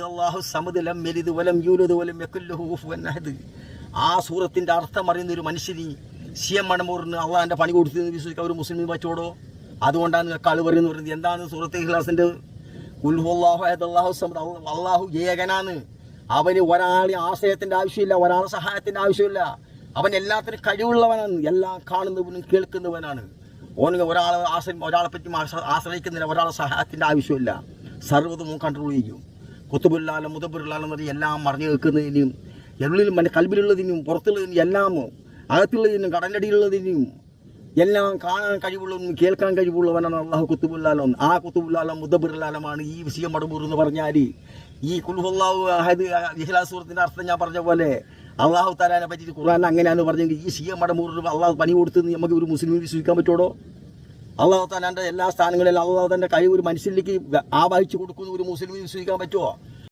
അല്ലാഹു സമദ് ലം യലിദ് വലം യൂലദ് വലം യകുൽ ലഹു കുഫുവൻ അഹദ്. ആ സൂറത്തിന്റെ അർത്ഥം അറിയുന്ന ഒരു മനുഷ്യന് സിയം മടമൂറിന് അള്ളാഹിന്റെ പണി കൊടുത്തെന്ന് വിശ്വസിക്കാൻ ഒരു മുസ്ലിം പറ്റോടോ? അതുകൊണ്ടാണ് കളി പറയുന്നത്. പറയുന്നത് എന്താണ് സൂറത്ത് ഇഖ്ലാസിന്റെ? ഖുൽ ഹുവല്ലാഹു അഹദ് അല്ലാഹു സമദ്. അള്ളാഹു ഏകനാണ്. അവന് ഒരാളെ ആശ്രയത്തിന്റെ ആവശ്യമില്ല, ഒരാളെ സഹായത്തിന്റെ ആവശ്യമില്ല. അവൻ എല്ലാത്തിനും കഴിവുള്ളവനാണ്, എല്ലാം കാണുന്നവനും കേൾക്കുന്നവനാണ്. ഓന് ഒരാളെ പറ്റി ആശ്രയിക്കുന്നില്ല, ഒരാളെ സഹായത്തിന്റെ ആവശ്യമില്ല. സർവ്വതും കൺട്രോൾ ചെയ്യും. കുത്തുബുല്ലാലും മുതബുല്ലാലും എന്ന് പറഞ്ഞാൽ എല്ലാം മറിഞ്ഞു വെക്കുന്നതിനും എള്ളിലും കൽബിലുള്ളതിനും പുറത്തുള്ളതിനും എല്ലാം അകത്തുള്ളതിനും കടലടിയിലുള്ളതിനും എല്ലാം കാണാൻ കഴിവുള്ളവനും കേൾക്കാൻ കഴിവുള്ളവനാണ് അള്ളാഹു കുത്തുബുല്ലാലും. ആ കുത്തുബുല്ലാലും മുദബിറുല്ലാലമാണ് ഈ വിഷയം മടബൂർ എന്ന് പറഞ്ഞാൽ. ഈ കുൽഹുല്ലാഹു അഹദ് ഇഖ്ലാസ് സൂറത്തിന്റെ അർത്ഥം ഞാൻ പറഞ്ഞ പോലെ അള്ളാഹു തആലയെ പറ്റി ഖുർആൻ അങ്ങനെയാണ് പറഞ്ഞെങ്കിൽ ഈ സിയം മടബൂറിന് അള്ളാഹു പണി കൊടുത്തെന്ന് നമുക്ക് ഒരു മുസ്ലിം വിശ്വസിക്കാൻ പറ്റുമോ? അള്ളാഹു തആലയുടെ എല്ലാ സ്ഥാനങ്ങളിലും അള്ളാഹു തന്റെ കഴിവ് ഒരു മനുഷ്യനിലേക്ക് ആവാഹിച്ചു കൊടുക്കുന്ന ഒരു മുസ്ലിം വിശ്വസിക്കാൻ പറ്റുമോ?